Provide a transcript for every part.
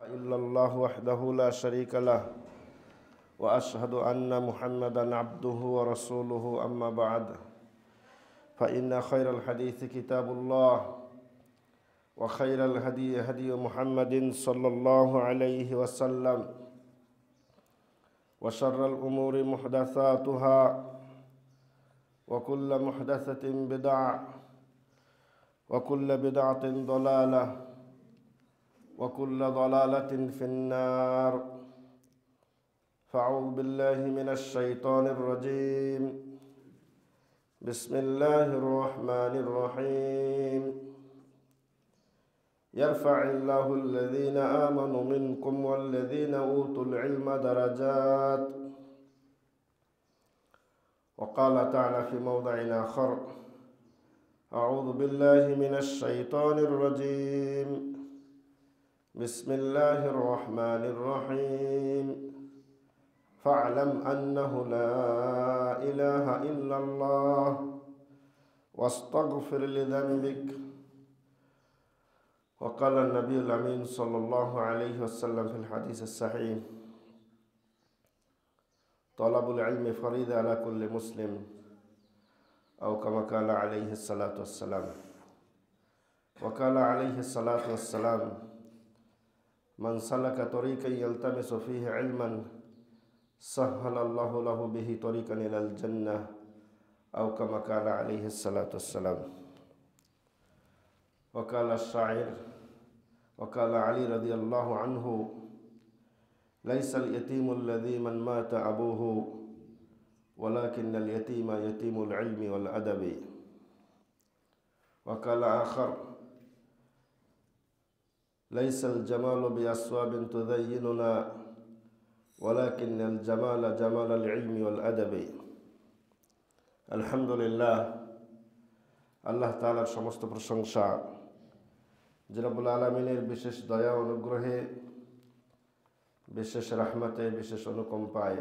إلا الله وحده لا شريك له وأشهد أن محمدا عبده ورسوله أما بعد فإن خير الحديث كتاب الله وخير الهدي هدي محمد صلى الله عليه وسلم وشر الأمور محدثاتها وكل محدثة بدعة وكل بدعة ضلالة وكل ضلالة في النار فأعوذ بالله من الشيطان الرجيم بسم الله الرحمن الرحيم يرفع الله الذين آمنوا منكم والذين أوتوا العلم درجات وقال تعالى في موضع آخر أعوذ بالله من الشيطان الرجيم بسم الله الرحمن الرحيم فاعلم أنه لا إله إلا الله واستغفر لذنبك وقال النبي الأمين صلى الله عليه وسلم في الحديث الصحيح طلب العلم فريضة على كل مسلم أو كما قال عليه الصلاة والسلام وقال عليه الصلاة والسلام من سلك طريقا يلتمس فيه علما سهل الله له به طريقا إلى الجنة أو كما قال عليه الصلاة والسلام وقال الشاعر وقال علي رضي الله عنه ليس اليتيم الذي من مات أبوه ولكن اليتيم يتيم العلم والأدب وقال آخر ليس الجمال بأسواب تزيننا ولكن الجمال جمال العلم والأدب আলহামদুলিল্লাহ আল্লাহ তাআলার সমস্ত প্রশংসা যে রব্বুল আলামিনের বিশেষ দয়া অনুগ্রহে বিশেষ রহমতে বিশেষ অনুকম্পায়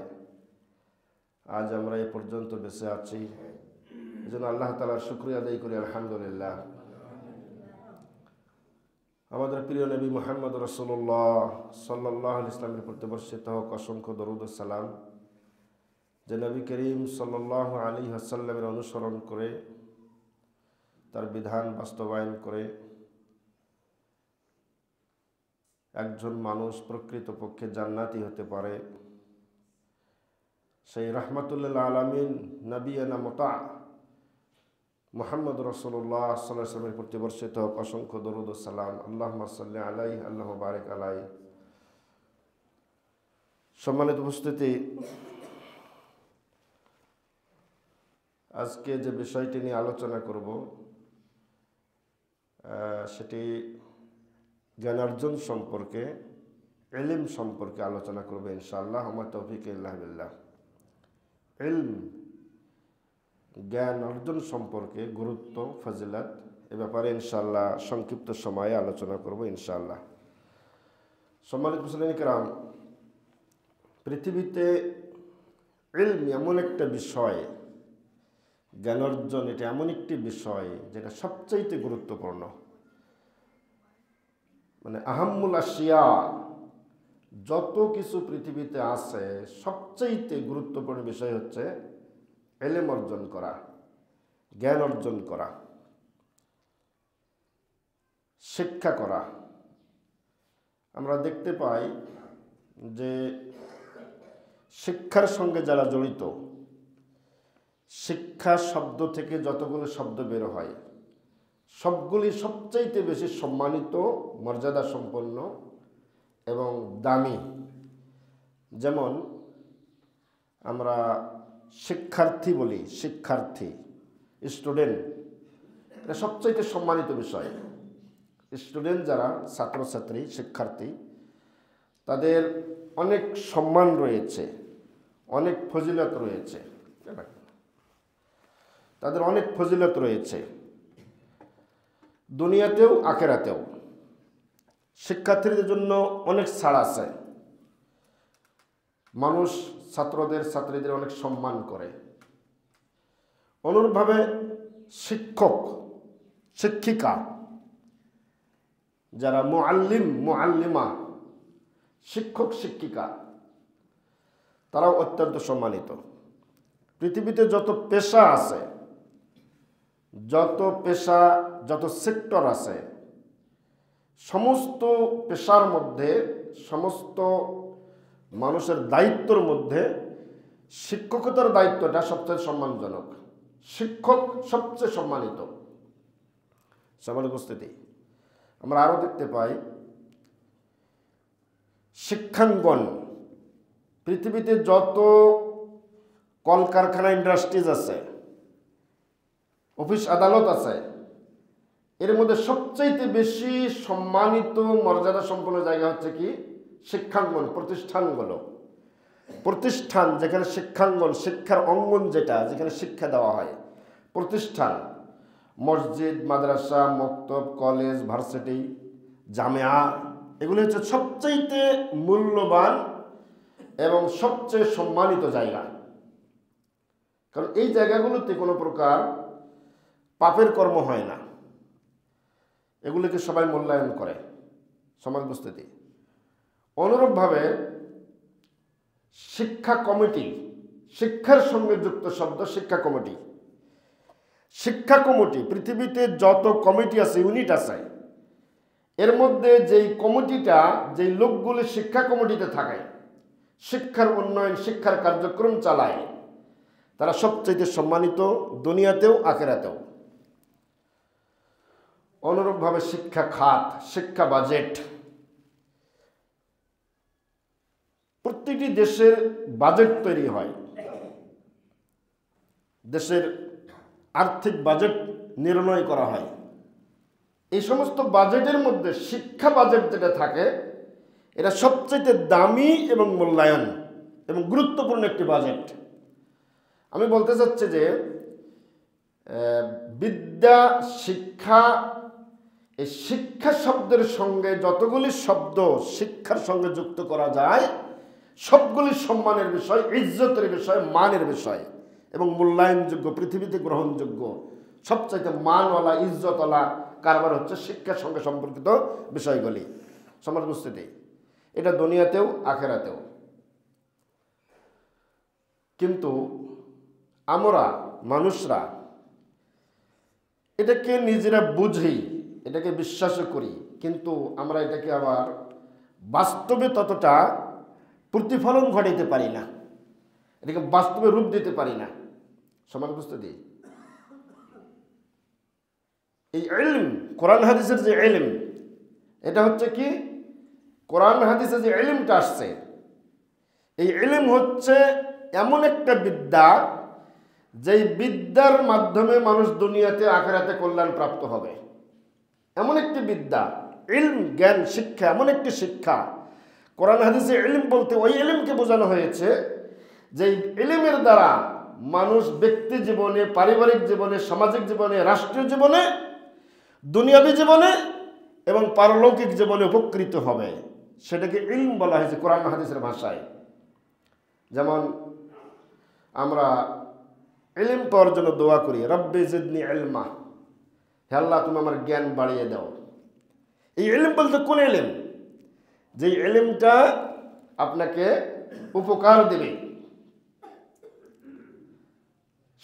আজ আমরা এই পর্যন্ত বেঁচে আছি এজন্য আল্লাহ তাআলার শুকরিয়া আদায় করি আলহামদুলিল্লাহ। আমাদের প্রিয় নবী মুহাম্মদ রাসূলুল্লাহ সাল্লাল্লাহু আলাইহি ওয়াসাল্লামের প্রতি বর্ষিত হোক অসংখ্য দরুদ ও সালাম। যে নবী করিম সাল্লাল্লাহু আলাইহি ওয়াসাল্লামের অনুসরণ করে তার বিধান বাস্তবায়ন করে একজন মানুষ প্রকৃতপক্ষে জান্নাতি হতে পারে, সেই রাহমাতুল আলামিন নবিয়ানা মুতা মুহাম্মদ রাসূলুল্লাহ সাল্লাল্লাহু আলাইহি ওয়াসাল্লামের প্রতি বর্ষিত হোক অসংখ্য দরুদ ও সালাম। আল্লাহুম্মা সাল্লি আলাইহি আল্লাহুম্মা বারিক আলাইহি। সম্মানিত উপস্থিতি, আজকে যে বিষয়টি নিয়ে আলোচনা করব সেটি জ্ঞানার্জন সম্পর্কে, ইলম সম্পর্কে আলোচনা করব ইনশাআল্লাহ। ওয়া তৌফিক ইল্লা বিল্লাহ। ইলম জ্ঞান অর্জন সম্পর্কে গুরুত্ব ফজিলত এ ব্যাপারে ইনশাআল্লাহ সংক্ষিপ্ত সময়ে আলোচনা করব ইনশাআল্লাহ। সম্মানিত মুসলিম কিরাম, পৃথিবীতে ইলম এমন একটা বিষয়, জ্ঞান অর্জন এটা এমন একটি বিষয় যেটা সবচাইতে গুরুত্বপূর্ণ। মানে আহাম্মুল আশিয়া, যত কিছু পৃথিবীতে আছে সবচাইতে গুরুত্বপূর্ণ বিষয় হচ্ছে ইলম অর্জন করা, জ্ঞান অর্জন করা, শিক্ষা করা। আমরা দেখতে পাই যে শিক্ষার সঙ্গে যারা জড়িত, শিক্ষা শব্দ থেকে যতগুলো শব্দ বের হয় সবগুলি সবচাইতে বেশি সম্মানিত, মর্যাদা সম্পন্ন এবং দামি। যেমন আমরা শিক্ষার্থী বলি, শিক্ষার্থী স্টুডেন্ট, এটা সবচাইতে সম্মানিত বিষয়। স্টুডেন্ট যারা ছাত্রছাত্রী শিক্ষার্থী, তাদের অনেক সম্মান রয়েছে, অনেক ফজিলত রয়েছে, তাদের অনেক ফজিলত রয়েছে দুনিয়াতেও আখিরাতেও। শিক্ষার্থীদের জন্য অনেক ছাড় আছে। মানুষ ছাত্রদের ছাত্রীদের অনেক সম্মান করে। অনুরূপভাবে শিক্ষক শিক্ষিকা যারা মুআল্লিম মুআল্লিমা শিক্ষক শিক্ষিকা তারাও অত্যন্ত সম্মানিত। পৃথিবীতে যত পেশা আছে, যত সেক্টর আছে, সমস্ত পেশার মধ্যে, সমস্ত মানুষের দায়িত্বের মধ্যে শিক্ষকতার দায়িত্বটা সবচেয়ে সম্মানজনক। শিক্ষক সবচেয়ে সম্মানিত। সবার উপস্থিতি আমরা আরো দেখতে পাই, শিক্ষাঙ্গন, পৃথিবীতে যত কলকারখানা ইন্ডাস্ট্রিজ আছে, অফিস আদালত আছে, এর মধ্যে সবচাইতে বেশি সম্মানিত মর্যাদা সম্পন্ন জায়গা হচ্ছে কি? শিক্ষাঙ্গন, প্রতিষ্ঠানগুলো। প্রতিষ্ঠান যেখানে শিক্ষাঙ্গন, শিক্ষার অঙ্গন, যেখানে শিক্ষা দেওয়া হয়, প্রতিষ্ঠান, মসজিদ, মাদ্রাসা, মক্তব, কলেজ, ভার্সিটি, জামিয়া, এগুলো হচ্ছে সবচাইতে মূল্যবান এবং সবচেয়ে সম্মানিত জায়গা। কারণ এই জায়গাগুলোতে কোনো প্রকার পাপের কর্ম হয় না, এগুলিকে সবাই মূল্যায়ন করে। সমাজ উপস্থিতি অনুরূপভাবে শিক্ষা কমিটি, শিক্ষার সঙ্গে যুক্ত শব্দ শিক্ষা কমিটি। শিক্ষা কমিটি, পৃথিবীতে যত কমিটি আছে, ইউনিট আছে, এর মধ্যে যেই কমিটিটা, যেই লোকগুলি শিক্ষা কমিটিতে থাকে, শিক্ষার উন্নয়ন, শিক্ষার কার্যক্রম চালায়, তারা সবচেয়ে সম্মানিত, দুনিয়াতেও আখিরাতেও। অনুরূপভাবে শিক্ষা খাত, শিক্ষা বাজেট, প্রতিটি দেশের বাজেট তৈরি হয়, দেশের আর্থিক বাজেট নির্ণয় করা হয়। এই সমস্ত বাজেটের মধ্যে শিক্ষা বাজেট যেটা থাকে, এটা সবচেয়ে দামি এবং মূল্যায়ন এবং গুরুত্বপূর্ণ একটি বাজেট। আমি বলতে চাচ্ছি যে বিদ্যা, শিক্ষা, এই শিক্ষা শব্দের সঙ্গে যতগুলি শব্দ শিক্ষার সঙ্গে যুক্ত করা যায়, সবগুলি সম্মানের বিষয়, ইজ্জতের বিষয়, মানের বিষয় এবং মূল্যায়নযোগ্য, পৃথিবীতে গ্রহণযোগ্য সবচাইতে মানওয়ালা, ইজ্জতওয়ালা কারবার হচ্ছে শিক্ষার সঙ্গে সম্পর্কিত বিষয়গুলি। সমাজ উপস্থিতি এটা দুনিয়াতেও আখিরাতেও। কিন্তু আমরা মানুষরা এটাকে নিজেরা বুঝি, এটাকে বিশ্বাস করি, কিন্তু আমরা এটাকে আবার বাস্তবে ততটা প্রতিফলন ঘটাইতে পারি না, এটাকে বাস্তবে রূপ দিতে পারি না। সমাজ উপস্থিতি এই ইলম, কোরআন হাদিসের যে ইলম, এটা হচ্ছে কি? কোরআন হাদিসে যে ইলমটা আসছে, এই ইলম হচ্ছে এমন একটা বিদ্যা, যেই বিদ্যার মাধ্যমে মানুষ দুনিয়াতে আখিরাতে কল্যাণ প্রাপ্ত হবে। এমন একটি বিদ্যা, ইলম, জ্ঞান, শিক্ষা, এমন একটি শিক্ষা। কোরআন হাদিসে ইলম বলতে ওই ইলমকে বোঝানো হয়েছে যে ইলমের দ্বারা মানুষ ব্যক্তি জীবনে, পারিবারিক জীবনে, সামাজিক জীবনে, রাষ্ট্রীয় জীবনে, দুনিয়াবী জীবনে এবং পারলৌকিক জীবনে উপকৃত হবে। সেটাকে ইলম বলা হয়েছে কোরআন হাদিসের ভাষায়। যেমন আমরা ইলম পাওয়ার জন্য দোয়া করি, রব্বি জিদনি ইলমা, হে আল্লাহ তুমি আমার জ্ঞান বাড়িয়ে দাও। এই ইলম বলতে কোন ইলম? যে ইলমটা আপনাকে উপকার দেবে।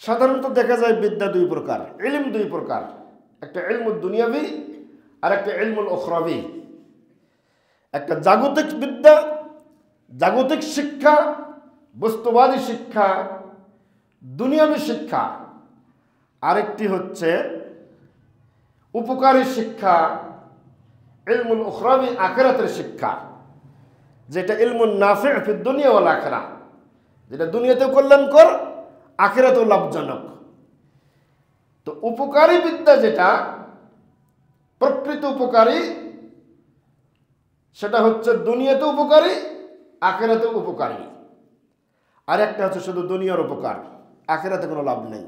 সাধারণত দেখা যায় বিদ্যা দুই প্রকার, ইলম দুই প্রকার, একটা ইলমুদ দুনিয়াবি আর একটা ইলমুল উখরাবি। একটা জাগতিক বিদ্যা, জাগতিক শিক্ষা, বস্তুবাদী শিক্ষা, দুনিয়াবী শিক্ষা। আরেকটি হচ্ছে উপকারী শিক্ষা, ইলমুল উখরাবি, আখিরাতের শিক্ষা, যেটা ইলমুন নাফি' ফিদ দুনিয়া ওয়াল আখিরাহ, যেটা দুনিয়াতেও কল্যাণকর, আখিরাতেও লাভজনক। তো উপকারী বিদ্যা যেটা প্রকৃত উপকারী, সেটা হচ্ছে দুনিয়াতে উপকারী, আখিরাতে উপকারী। আর একটা হচ্ছে শুধু দুনিয়ার উপকার, আখিরাতে কোনো লাভ নেই,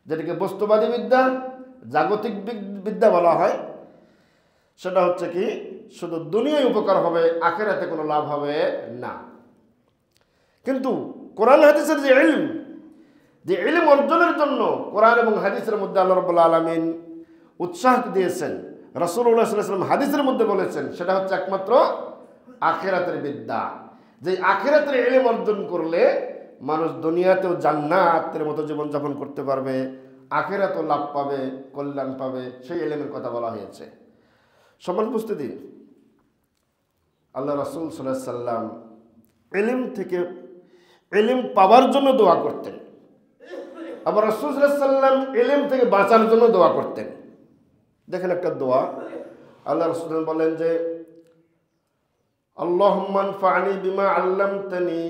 যেটাকে বস্তুবাদী বিদ্যা, জাগতিক বিদ্যা বলা হয়। সেটা হচ্ছে কি শুধু দুনিয়ায় উপকার হবে, আখিরাতে কোনো লাভ হবে না। কিন্তু কোরআন হাদিসের যে ইলম, যে ইলম অর্জনের জন্য কোরআন এবং হাদিসের মধ্যে আল্লাহ রাব্বুল আলামিন উৎসাহ দিয়েছেন, রাসূলুল্লাহ সাল্লাল্লাহু আলাইহি ওয়াসাল্লাম হাদিসের মধ্যে বলেছেন, সেটা হচ্ছে একমাত্র আখিরাতের বিদ্যা, যে আখিরাতের ইলম অর্জন করলে মানুষ দুনিয়াতেও জান্নাতের মতো জীবনযাপন করতে পারবে, আখিরাতেও লাভ পাবে, কল্যাণ পাবে, সেই ইলমের কথা বলা হয়েছে। সম্মানিত উপস্থিতি, আল্লাহ রাসূল সাল্লাল্লাহু আলাইহি সাল্লাম ইলম থেকে ইলম পাওয়ার জন্য দোয়া করতেন, আবার রাসূল সাল্লাল্লাহু আলাইহি সাল্লাম ইলম থেকে বাঁচার জন্য দোয়া করতেন। দেখেন একটা দোয়া, আল্লাহ রাসূল বলেন যে আল্লাহুম্মা আনফা'নি বিমা আল্লামতানি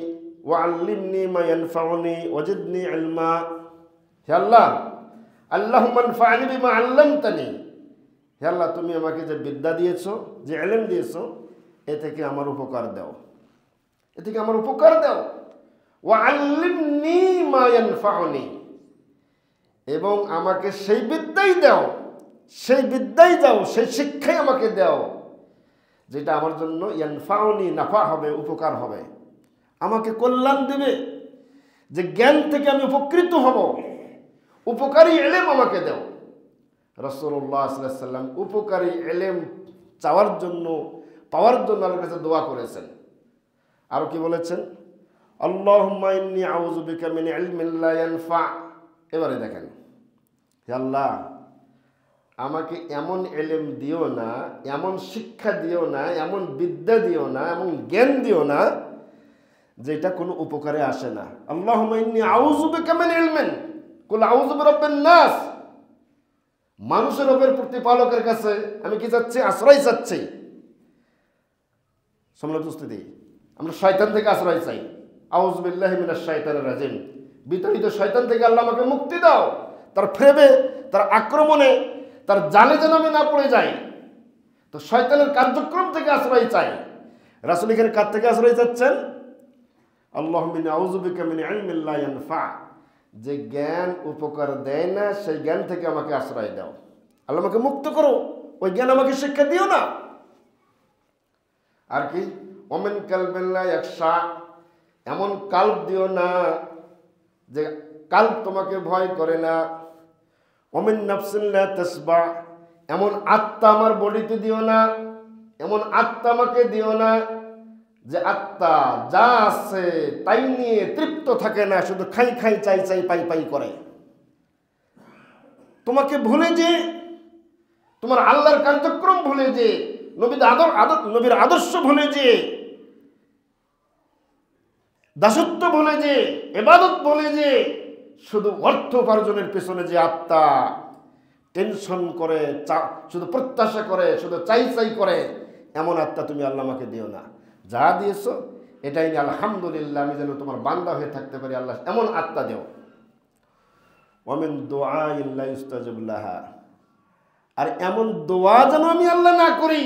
ওয়া আল্লিমনি মা ইয়ানফাউনি ওয়াজিদনি ইলমা। হে আল্লাহ, আল্লাহুম্মা আনফা'নি বিমা আল্লামতানি, হে আল্লাহ তুমি আমাকে যে বিদ্যা দিয়েছো, যে ইলম দিয়েছো, এ থেকে আমার উপকার দাও, এ থেকে আমার উপকার দাও। ওয়া আল্লিমনি মা ইয়ানফাউনি, এবং আমাকে সেই বিদ্যাই দাও, সেই বিদ্যাই দাও, সেই শিক্ষাই আমাকে দাও যেটা আমার জন্য ইয়ানফাউনি, নাফা হবে, উপকার হবে, আমাকে কল্যাণ দিবে, যে জ্ঞান থেকে আমি উপকৃত হব, উপকারী ইলম আমাকে দাও। রাসূলুল্লাহ সাল্লাল্লাহু আলাইহি সাল্লাম উপকারী ইলম চাওয়ার জন্য, পাওয়ার জন্য আল্লাহর কাছে দোয়া করেছেন। আর কি বলেছেন? আল্লাহুম্মা ইন্নী আউযু বিকা মিন ইলমিন লা ইয়ানফা। এবারে দেখেন, হে আল্লাহ আমাকে এমন ইলম দিও না, এমন শিক্ষা দিও না, এমন বিদ্যা দিও না, এমন জ্ঞান দিও না যেটা কোনো উপকারে আসে না। আল্লাহুম্মা ইন্নী আউযু বিকা মিন ইলমিন, কুল আউযু বিরাব্বিন নাস, মানুষের রবের প্রতিপালকের কাছে আমি কি চাচ্ছি? আশ্রয় চাচ্ছি। সম্মানিত উপস্থিতি, আমরা শয়তান থেকে আশ্রয় চাই। আউযু বিল্লাহি মিনাশ শাইতানির রাজিম, বিতাড়িত শয়তান থেকে আল্লাহ আমাকে মুক্তি দাও, তার ফ্রেবে, তার আক্রমণে, তার জালে যেন আমি না পড়ে যাই। তো শয়তানের কার্যক্রম থেকে আশ্রয় চাই। রাসূল এখানে কার থেকে আশ্রয় চাচ্ছেন? আল্লাহুম্মা ইন্নী আউযু বিকা মিন ইলমিন লা ইয়ানফা, যে জ্ঞান উপকার দেয় না, সেই জ্ঞান থেকে আমাকে আশ্রয় দাও। আল্লাহ আমাকে মুক্ত করো, ওই জ্ঞান আমাকে শিক্ষা দিও না। আর কি? ওমিন কালবিন লা ইয়াখশা, এমন কাল্ব দিও না যে কাল্ব তোমাকে ভয় করে না। ওমিন নাফসিন লা তাসবা, এমন আত্মা আমার বডিতে দিও না, এমন আত্মা আমাকে দিও না যে আত্মা যা আছে তাই নিয়ে তৃপ্ত থাকে না, শুধু খাই খাই চাই চাই পাই পাই করে। তোমাকে ভুলে যে, তোমার আল্লাহর কার্যক্রম ভুলে যে, নবীর আদর্শ ভুলে যে, দাসত্ব ভুলে যে, ইবাদত ভুলে যে, শুধু অর্থ উপার্জনের পেছনে যে আত্মা টেনশন করে, শুধু প্রত্যাশা করে, শুধু চাই চাই করে, এমন আত্মা তুমি আল্লাহ আমাকে দিও না। যা দিয়েছো এটাই নিয়ে আলহামদুলিল্লাহ আমি যেন তোমার বান্দা হয়ে থাকতে পারি, আল্লাহ এমন আত্মা দেও। ওয়ামিন দুআইন লা ইস্তাজাবু লাহা, আর এমন দোয়া যেন আমি আল্লাহ না করি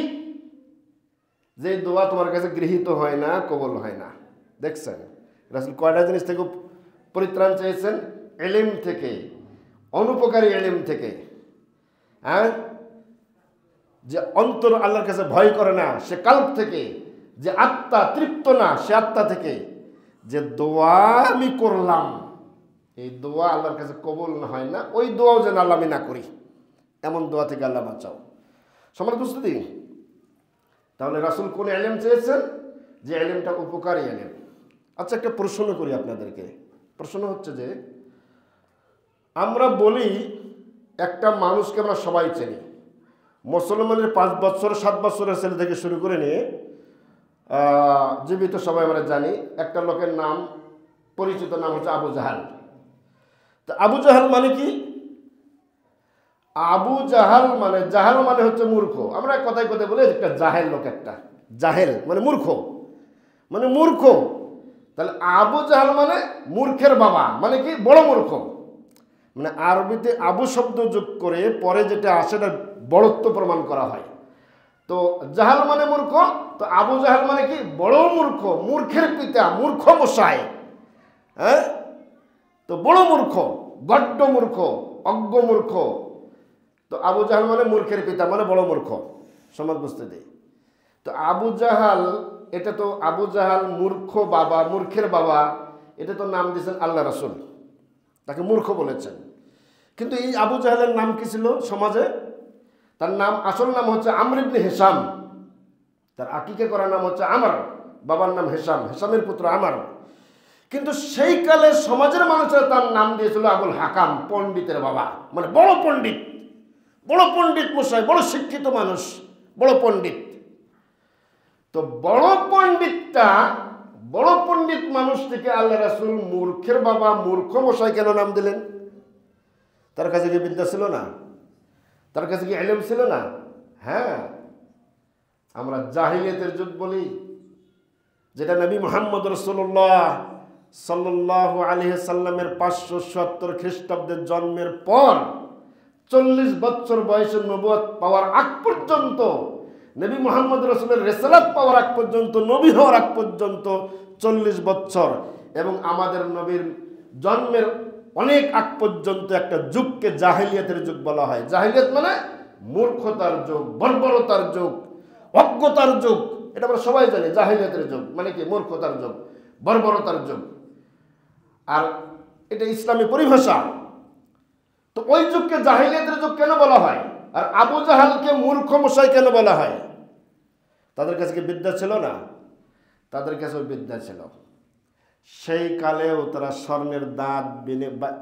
যে দোয়া তোমার কাছে গৃহীত হয় না, কবুল হয় না। দেখছেন রাসূল কয়টা জিনিস থেকে পরিত্রাণ চেয়েছেন? ইলম থেকে, অনুপকারী ইলম থেকে। হ্যাঁ, যে অন্তর আল্লাহর কাছে ভয় করে না, সে কাল্ব থেকে, যে আত্মা তৃপ্ত না, সে আত্মা থেকে। যে দোয়া আমি করলাম, এই দোয়া আল্লাহর কাছে কবুল না হয় না, ওই দোয়াও যেন আল্লাহ আমি না করি, এমন দোয়া থেকে আল্লাহ বাঁচাও। সম্মানিত উপস্থিতি, তাহলে রাসূল কোন ইলম চেয়েছেন? যে ইলমটা উপকারী ইলম। আচ্ছা, একটা প্রশ্ন করি আপনাদেরকে। প্রশ্ন হচ্ছে যে আমরা বলি একটা মানুষকে আমরা সবাই চিনি, মুসলমানের 5 বছর 7 বছরের ছেলে থেকে শুরু করে নিয়ে জীবিত সবাই আমরা জানি। একটা লোকের নাম, পরিচিত নাম হচ্ছে আবু জাহাল। তো আবু জাহাল মানে কি? আবু জাহাল মানে, জাহাল মানে হচ্ছে মূর্খ। আমরা কথায় কথায় বলি একটা জাহেল লোক, একটা জাহেল মানে মূর্খ, মানে মূর্খ। তাহলে আবু জাহাল মানে মূর্খের বাবা, মানে কি? বড় মূর্খ। মানে আরবিতে আবু শব্দ যোগ করে পরে যেটা আসে না বড়ত্ব প্রমাণ করা হয়। তো জাহাল মানে মূর্খ, তো আবু জাহাল মানে কি? বড় মূর্খ, মূর্খের পিতা, মূর্খ মশাই। হ্যাঁ, তো বড় মূর্খ, গড্ড মূর্খ, অজ্ঞ মূর্খ। তো আবু জাহাল মানে মূর্খের পিতা, মানে বড় মূর্খ। সমাজ বুঝতে দেয়। তো আবু জাহাল, এটা তো আবু জাহাল মূর্খ বাবা, মূর্খের বাবা, এটা তো নাম দিয়েছেন আল্লাহ রাসূল, তাকে মূর্খ বলেছেন। কিন্তু এই আবু জাহালের নাম কি ছিল সমাজে? তার নাম, আসল নাম হচ্ছে আমর ইবনে হিশাম। তার আকিকা করার নাম হচ্ছে আমর, বাবার নাম হেসাম, হেসামের পুত্র আমর। কিন্তু সেই কালে সমাজের মানুষেরা তার নাম দিয়েছিল আবুল হাকাম, পণ্ডিতের বাবা, মানে বড় পণ্ডিত, বড় পণ্ডিত মশাই, বড় শিক্ষিত মানুষ, বড় পণ্ডিত। তো বড় পণ্ডিতটা, বড় পণ্ডিত মানুষ থেকে আল্লাহ রাসূল মূর্খের বাবা, মূর্খ মশাই কেন নাম দিলেন? তার কাছে কি বিদ্যা ছিল না? তার কাছে কি ইলম ছিল না? হ্যাঁ, আমরা জাহিলিয়াতের যুগ বলি, যেটা নবী মুহাম্মদ রাসূলুল্লাহ সাল্লাল্লাহু আলাইহি সাল্লামের 570 খ্রিস্টাব্দের জন্মের পর 40 বছর বয়সে নবুয়ত পাওয়ার আগ পর্যন্ত, নবী মুহাম্মদ রাসূলের রিসালাত পাওয়ার আগ পর্যন্ত, নবী হওয়ার আগ পর্যন্ত 40 বছর, এবং আমাদের নবীর জন্মের অনেক আগ পর্যন্ত একটা যুগকে জাহিলিয়াতের যুগ বলা হয়। জাহিলিয়াত মানে মূর্খতার যুগ, বর্বরতার যুগ, অজ্ঞতার যুগ। এটা আমরা সবাই জানি, জাহিলিয়াতের যুগ মানে কি? মূর্খতার যুগ, বর্বরতার যুগ। আর এটা ইসলামী পরিভাষা। তো ওই যুগকে জাহিলিয়াতের যুগ কেন বলা হয়? আর আবু জাহালকে মূর্খ মশাই কেন বলা হয়? তাদের কাছে কি বিদ্যা ছিল না? তাদের কাছেও বিদ্যা ছিল। সেই কালেও তারা স্বর্ণের দাঁত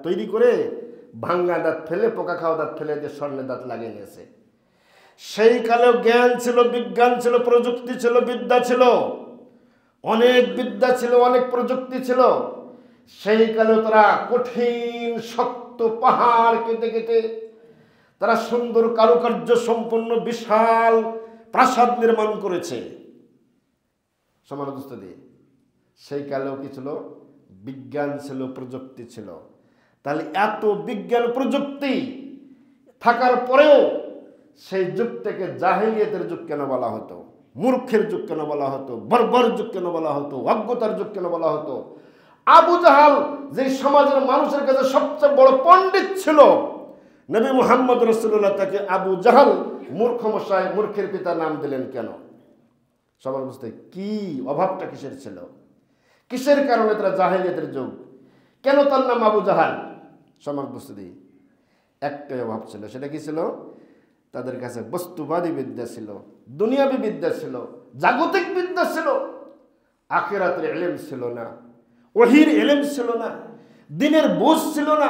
তৈরি করে, ভাঙ্গা দাঁত ফেলে, পোকা খাওয়া দাঁত ফেলে যে স্বর্ণের দাঁত লাগিয়ে নিয়েছে। সেই কালেও জ্ঞান ছিল, বিজ্ঞান ছিল, প্রযুক্তি ছিল, বিদ্যা ছিল, অনেক বিদ্যা ছিল, অনেক প্রযুক্তি ছিল। সেই কালেও তারা কঠিন শক্ত পাহাড় কেটে কেটে তারা সুন্দর কারুকার্য সম্পন্ন বিশাল প্রাসাদ নির্মাণ করেছে সমানদস্ত দিয়ে। সেই কালেও কি ছিল? বিজ্ঞান ছিল, প্রযুক্তি ছিল। তাহলে এত বিজ্ঞান প্রযুক্তি থাকার পরেও সেই যুগটাকে জাহিলিয়াতের যুগ কেন বলা হতো? মূর্খের যুগ কেন বলা হতো? বর্বর যুগ কেন বলা হতো? অজ্ঞতার যুগ কেন বলা হতো? আবু জাহাল যে সমাজের মানুষের কাছে সবচেয়ে বড় পণ্ডিত ছিল, নবী মুহাম্মদ রাসূলুল্লাহ তাকে আবু জাহাল, মূর্খ মশাই, মূর্খের পিতা নাম দিলেন কেন? সবার বুঝতে কি অভাবটা কিসের ছিল? কিসের কারণে তারা জাহিলিয়াতের যুগ? কেন তার নাম আবু জাহাল? সমাজ বুঝতে দিই, একটাই অভাব ছিল। সেটা কি ছিল? তাদের কাছে বস্তুবাদী বিদ্যা ছিল, দুনিয়াবী বিদ্যা ছিল, জাগতিক বিদ্যা ছিল, আখিরাতের ইলম ছিল না, ওহীর ইলম ছিল না, দ্বীনের বুঝ ছিল না।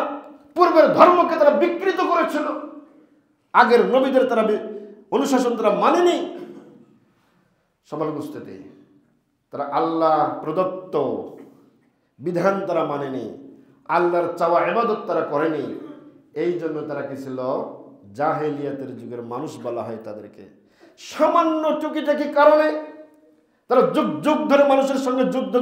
পূর্বের ধর্মকে তারা বিকৃত করেছিল, আগের নবীদের তারা অনুশাসন তারা মানেনি। সমাজ বুঝতে দিই, তারা আল্লাহ প্রদত্ত বিধান তারা মানেনি, আল্লাহর চাওয়া ইবাদত তারা করেনি। এই জন্য তারা কি ছিল? জাহেলিয়াতের যুগের মানুষ বলা হয় তাদেরকে। সামান্য টুকিটাকি কারণে তারা যুগ যুগ ধরে মানুষের সঙ্গে যুদ্ধ